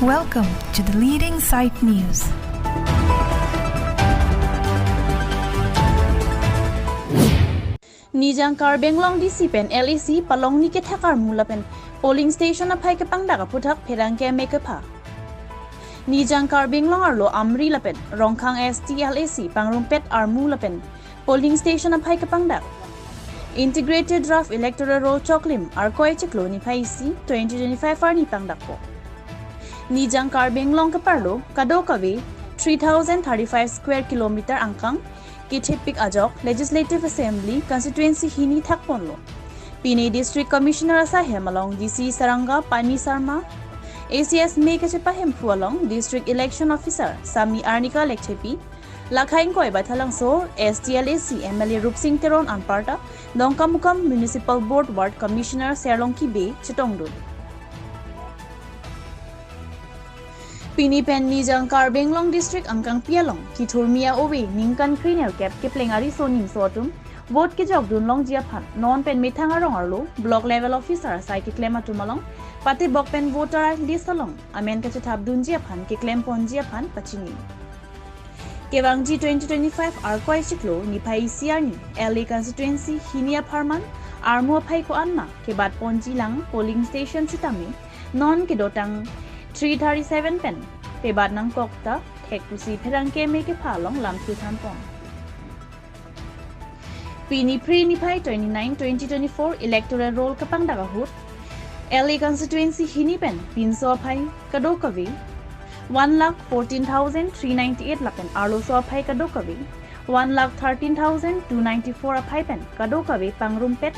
Welcome to the Leading Site News. Nijang KA DC pen LAC palongni kethak armu lapen polling station aphai kapangdak aphuthak Pherangke amei kepha. Nijang KA arlo amri lapen rongkhang LAC pangrumpet armu lapen polling station aphai kapangdak. Integrated draft electoral roll choklim arkoi chiklo ni phaisi 2025 arni pangdak po. Nijang KA kaparlo kadokawe 3035 square kilometer angkang Kitipik Ajok Legislative Assembly Constituency Hini Thakponlo. Pine District Commissioner Asahem along DC Saranga Pani Sarma. ACS Mekachepa Hempu along District Election Officer Sami Arnika Lekchepi. Lakhain Koi Batalang So STLAC MLA Rupsing Teron Anparta. Dongkamukam Municipal Board Ward Commissioner Serlongki Bay Chitongdun. Pinipen Nijang KA District angkang pialong Kiturmia Owe Ningkan Krinel Cap Keplengari Soning Sotum Vote Kijok Dunlong Jiapan Non Pen Metangarong Arlo Block Level Officer Sai Kiklema Tumalong Pati Bok Pen Voter List along Amen Kachatab Dun Jiapan Kiklem Pon Jiapan Pachini Kevangji 2025 Arkoi Chiklo Nipai Siarni LA Constituency Hinia Parman Armu Aphai Ko Anma Kebat Ponji Lang Polling Station Sitame Non Kedotang 337 pen Pebat nang kokta Hekusi Pherangke amei kepha long lam Thutan pon. Pini Pre Nipai 29-2024 electoral roll kapangdak ahut LA constituency hini pen pinso aphai kadokawe 1,14,398 lapen arlo so aphai kadokawe 1,13,294 aphai pen kadokawe pangrumpet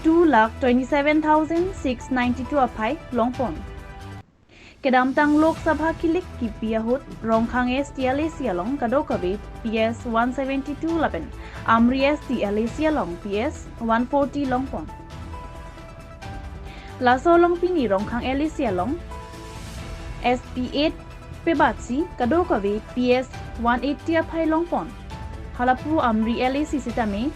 2,27,692 aphai longpon. Kedamtang Lok Sabha Kilik Kipiahut Rongkhang STLAC along Kadokawe PS 172 lapen Amri STLAC along PS 140 longpon. Laso long pini Rongkhang LAC along SP 8 Pebatsi Kadokawe PS 180 aphai longpon. Halapu Amri LAC sitame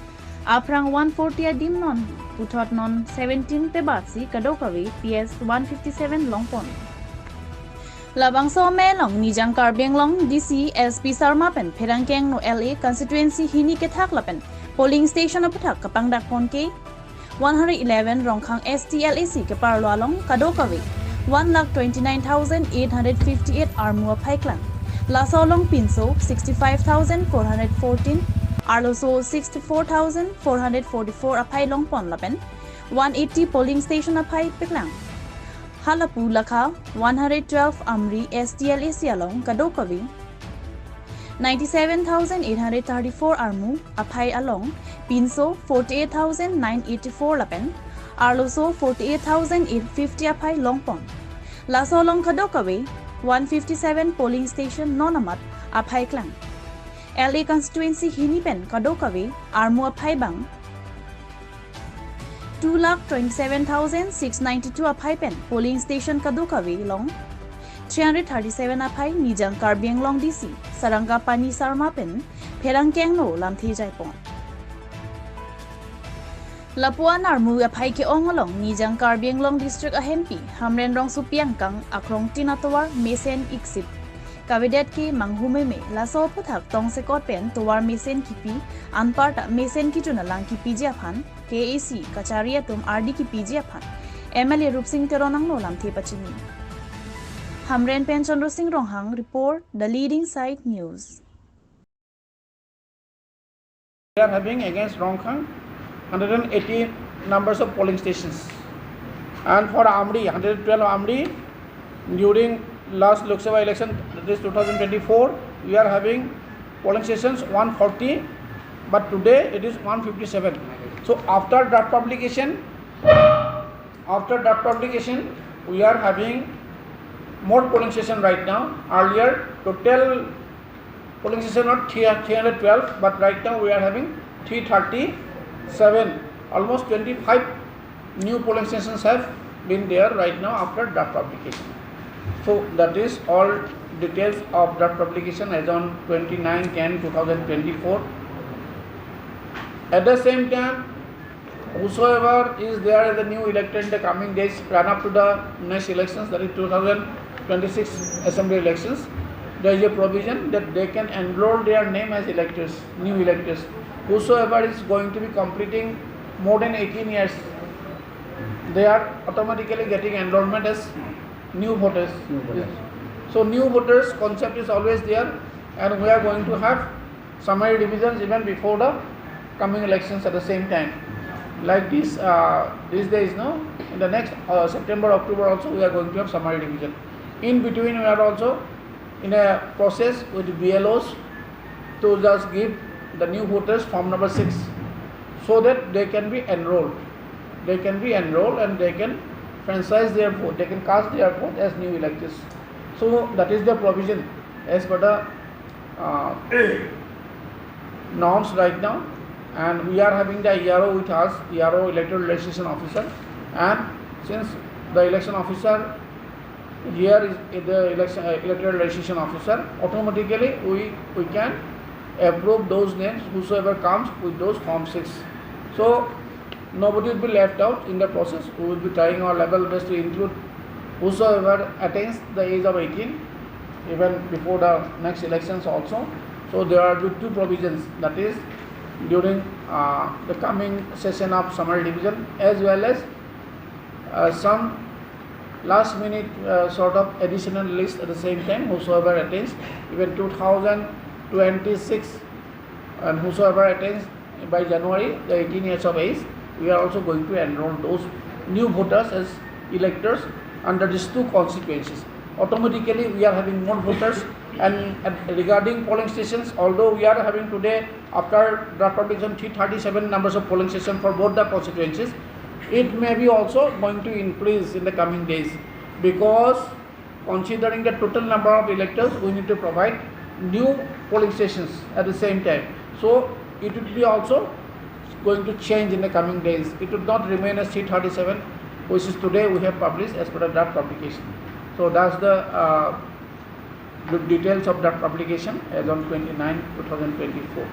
Aprang 140 adim non Puthot non 17 Pebatsi Kadokawe PS 157 longpon. Labang so melong Nijang KA DC SP Sarma pen Pherangke no LA constituency hini kethak lapen polling station aphuthak kapangdak ponke 111 Rongkhang STLAC keparlo along Kadokawe 1,29,858 armu aphai klang. Lasolong pinso 65,414 Arloso 64,444 aphai longpon lapen 180 polling station aphai peklang. Halapu Lakha 112 Amri STLAC along Kadokawe 97,834 armu aphai along Pinso 48,984 lapen Arloso 48,850 aphai longpon. Laso along Kadokawe 157 polling station nonamat aphai klang. LA constituency hinipen Kadokawe armu aphai bang 2,27,692 aphai pen polling station Kadokawe long 337 aphai Nijang KA DC Saranga Pani Sarma pen Pherangke no lamthi jaipon. Lapuan armu aphai ke ongolong Nijang KA district ahempi Hamren rong supiang kang akrong tinatawar mesen iksip Kavedet ke manghumeme laso puthak tong sekot pen towar mesen kipi anparta mesen kituna lang kipi japhan KAC kacharia tum RD kipi japhan MLA Rupsing Teronang no lam the pachini. Hamren pen Chandra Singh Ronghang report the Leading Site News. We are having against Rongkhang 180 numbers of polling stations, and for Amri 112 Amri during last Lok Sabha election, that is 2024, we are having polling stations 140, but today it is 157. So after draft publication, we are having more polling station right now. Earlier total polling station was 312, but right now we are having 337. Almost 25 new polling stations have been there right now after draft publication. So that is all details of draft publication as on 29/10/2024. At the same time, whosoever is there as a new elector in the coming days, run up to the next elections, that is 2026 assembly elections, there is a provision that they can enroll their name as electors, new electors. Whosoever is going to be completing more than 18 years, they are automatically getting enrollment as new voters. So new voters concept is always there, and we are going to have summary divisions even before the coming elections at the same time. Like this, these days, no, in the next September, October also we are going to have summary division. In between, we are also in a process with BLOs to just give the new voters form number 6, so that they can be enrolled. They can be enrolled and they can franchise their vote. They can cast their vote as new electors. So that is the provision as per the norms right now. And we are having the ERO with us, ERO electoral registration officer. And since the election officer here is the electoral registration officer, automatically we can approve those names whosoever comes with those form 6. So nobody will be left out in the process. We will be trying our level best to include whosoever attains the age of 18 even before the next elections also. So there are two provisions, that is during the coming session of summary division, as well as some last minute sort of additional list at the same time, whosoever attains even 2026 and whosoever attains by January the 18 years of age, we are also going to enroll those new voters as electors under these two constituencies. Automatically we are having more voters. And regarding polling stations, although we are having today, after draft publication, 337 numbers of polling stations for both the constituencies, it may be also going to increase in the coming days, because considering the total number of electors, we need to provide new polling stations at the same time. So it will be also going to change in the coming days. It will not remain as 337, which is today we have published as per the draft publication. So that's the details of that publication as on 29/2024.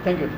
Thank you.